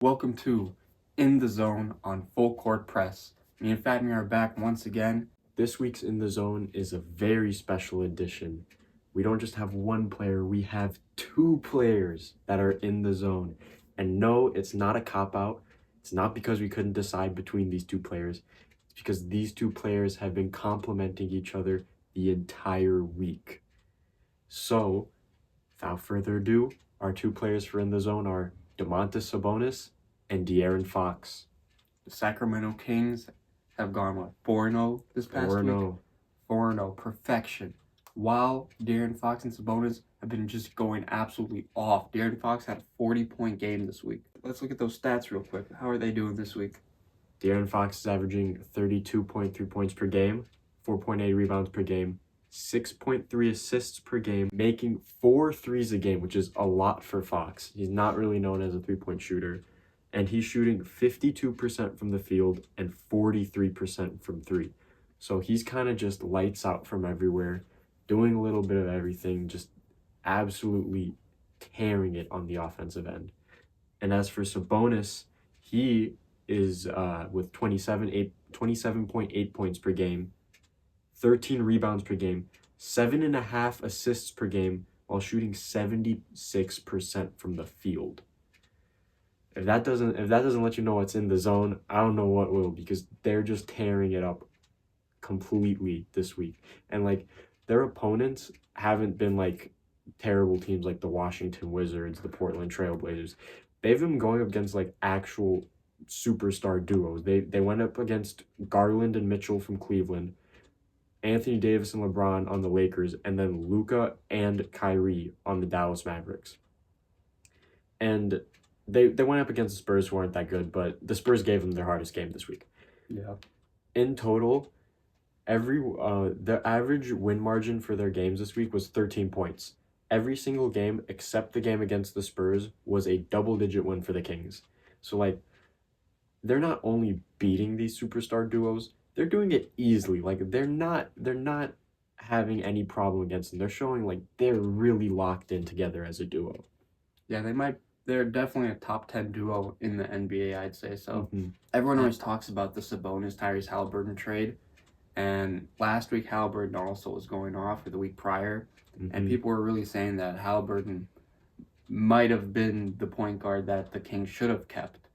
Welcome to In the Zone on Full Court Press. Me and Fatmi are back once again. This week's In the Zone is a very special edition. We don't just have one player, we have two players that are in the zone. And no, it's not a cop-out. It's not because we couldn't decide between these two players. It's because these two players have been complimenting each other the entire week. So, without further ado, our two players for In the Zone are Domantas Sabonis and De'Aaron Fox. The Sacramento Kings have gone, 4-0 this past week? 4-0. 4-0, perfection. While De'Aaron Fox and Sabonis have been just going absolutely off. De'Aaron Fox had a 40-point game this week. Let's look at those stats real quick. How are they doing this week? De'Aaron Fox is averaging 32.3 points per game, 4.8 rebounds per game, 6.3 assists per game, making 4 threes a game, which is a lot for Fox. He's not really known as a three-point shooter. And he's shooting 52% from the field and 43% from three. So he's kind of just lights out from everywhere, doing a little bit of everything, just absolutely tearing it on the offensive end. And as for Sabonis, he is with 27.8 points per game, 13 rebounds per game, 7.5 assists per game, while shooting 76% from the field. If that doesn't let you know what's in the zone, I don't know what will, because they're just tearing it up completely this week. And like their opponents haven't been like terrible teams like the Washington Wizards, the Portland Trailblazers. They've been going up against like actual superstar duos. They went up against Garland and Mitchell from Cleveland, Anthony Davis and LeBron on the Lakers, and then Luka and Kyrie on the Dallas Mavericks. And they went up against the Spurs, who aren't that good, but the Spurs gave them their hardest game this week. Yeah. In total, the average win margin for their games this week was 13 points. Every single game except the game against the Spurs was a double-digit win for the Kings. So like, they're not only beating these superstar duos, they're doing it easily. Like they're not having any problem against them. They're showing like they're really locked in together as a duo. Yeah, they're definitely a top 10 duo in the NBA, I'd say. So Mm-hmm. everyone always talks about the Sabonis-Tyrese Halliburton trade. And last week, Halliburton also was going off, or the week prior. Mm-hmm. And people were really saying that Halliburton might have been the point guard that the Kings should have kept.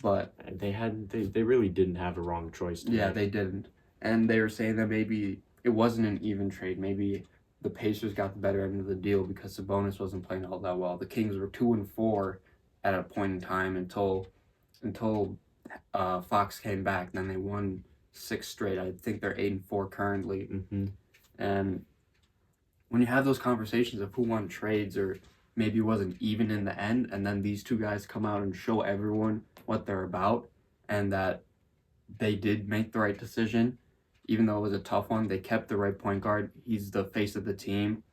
But they really didn't have a wrong choice to yeah, make. they didn't. And they were saying that maybe it wasn't an even trade. Maybe the Pacers got the better end of the deal because Sabonis wasn't playing all that well. The Kings were 2-4 at a point in time until Fox came back. Then they won 6 straight. I think they're 8-4 currently. Mm-hmm. And when you have those conversations of who won trades or maybe it wasn't even in the end, and then these two guys come out and show everyone what they're about and that they did make the right decision. Even though it was a tough one, they kept the right point guard. He's the face of the team.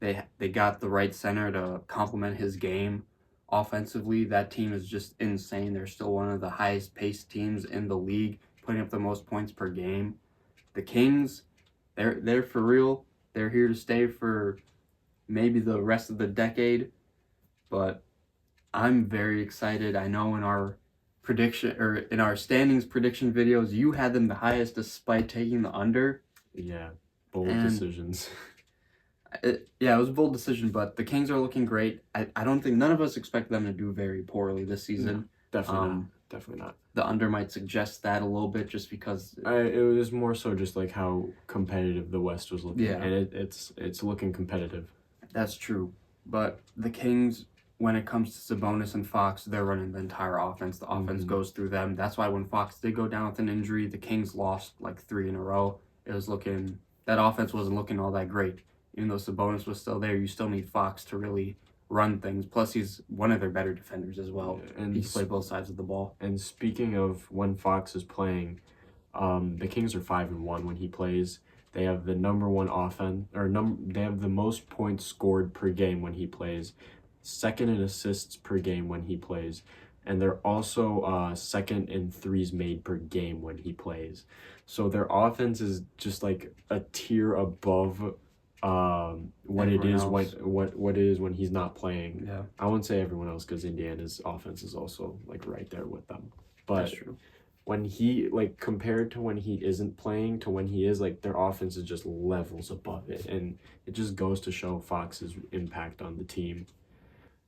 They got the right center to complement his game. Offensively, that team is just insane. They're still one of the highest paced teams in the league, putting up the most points per game. The Kings, they're for real. They're here to stay for maybe the rest of the decade. But I'm very excited. I know in our standings prediction videos, you had them the highest despite taking the under. Yeah, bold And decisions. It was a bold decision, but the Kings are looking great. I don't think none of us expect them to do very poorly this season. Definitely not. The under might suggest that a little bit just because It was more so just like how competitive the West was looking. Yeah. And it's looking competitive. that's true. But the Kings, when it comes to Sabonis and Fox, they're running the entire offense. The offense goes through them. That's why when Fox did go down with an injury, the Kings lost like 3 in a row. That offense wasn't looking all that great. Even though Sabonis was still there, you still need Fox to really run things. Plus, he's one of their better defenders as well. Yeah, and he can play both sides of the ball. And speaking of when Fox is playing, the Kings are 5-1 when he plays. They have the number one offense, they have the most points scored per game when he plays, second in assists per game when he plays, and they're also second in threes made per game when he plays. So their offense is just like a tier above what it Everyone is else. what it is when he's not playing. Yeah, I wouldn't say everyone else because Indiana's offense is also like right there with them. that's But true. when he like compared to when he isn't playing to when he is, like their offense is just levels above it, and it just goes to show Fox's impact on the team.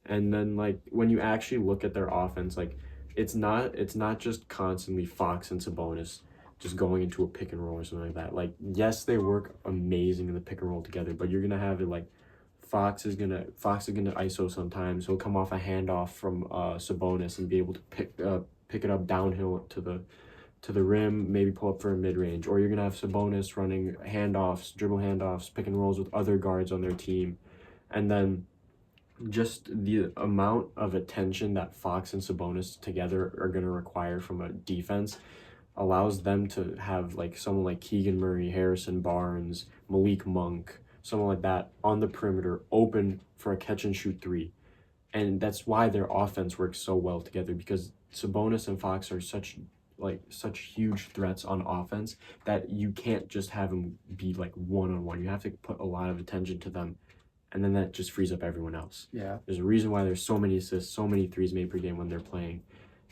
And then like when you actually look at their offense, like it's not just constantly Fox and Sabonis just going into a pick and roll or something like that. Like yes, they work amazing in the pick and roll together, but you're gonna have it like Fox is gonna ISO sometimes. He'll come off a handoff from Sabonis and be able to pick it up downhill to the rim, maybe pull up for a mid range. Or you're gonna have Sabonis running handoffs, dribble handoffs, pick and rolls with other guards on their team, and then just the amount of attention that Fox and Sabonis together are going to require from a defense allows them to have like someone like Keegan Murray, Harrison Barnes, Malik Monk, someone like that on the perimeter open for a catch and shoot three. And that's why their offense works so well together, because Sabonis and Fox are such huge threats on offense that you can't just have them be like one on one. You have to put a lot of attention to them, and then that just frees up everyone else. Yeah, There's a reason why there's so many assists, so many threes made per game when they're playing.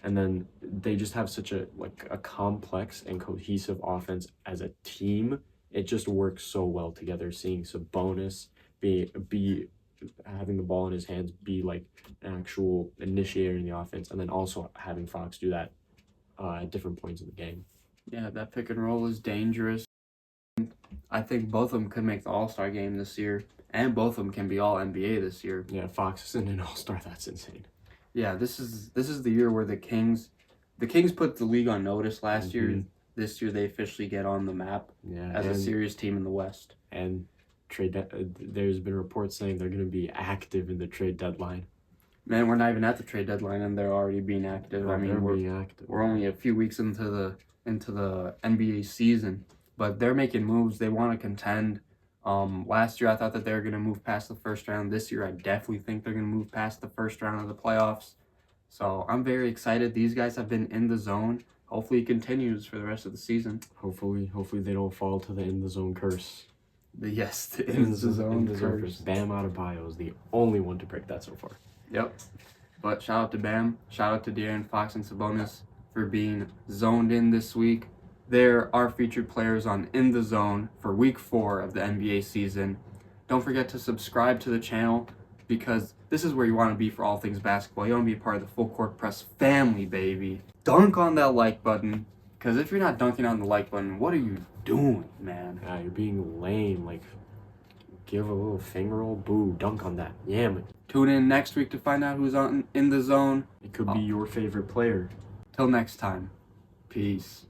And then they just have such a complex and cohesive offense as a team. It just works so well together. Seeing Sabonis be having the ball in his hands, be like an actual initiator in the offense, and then also having Fox do that at different points in the game. yeah, that pick and roll is dangerous. I think both of them could make the All-Star game this year, and both of them can be All NBA this year. Yeah, Fox isn't an all-star. That's insane. Yeah, this is the year where the Kings put the league on notice last year. This year they officially get on the map Yeah, as a serious team in the West. and there's been reports saying they're going to be active in the trade deadline. Man, we're not even at the trade deadline and they're already being active. I mean, they're we're being active. we're only a few weeks into the NBA season, but they're making moves. They want to contend. Last year I thought that they were going to move past the first round. This year I definitely think they're going to move past the first round of the playoffs. So I'm very excited. These guys have been in the zone. Hopefully it continues for the rest of the season. Hopefully they don't fall to the in the zone curse. Yes, the in the zone curse. Bam Adebayo is the only one to break that so far. Yep. But shout out to Bam. Shout out to De'Aaron Fox and Sabonis for being zoned in this week. There are featured players on In the Zone for week 4 of the NBA season. Don't forget to subscribe to the channel, because this is where you want to be for all things basketball. You want to be a part of the Full Court Press family, baby. Dunk on that like button, because if you're not dunking on the like button, what are you doing, man? Yeah, you're being lame. Like, give a little finger roll, boo, dunk on that. Yeah, man. Tune in next week to find out who's on In the Zone. It could be your favorite player. Till next time, peace.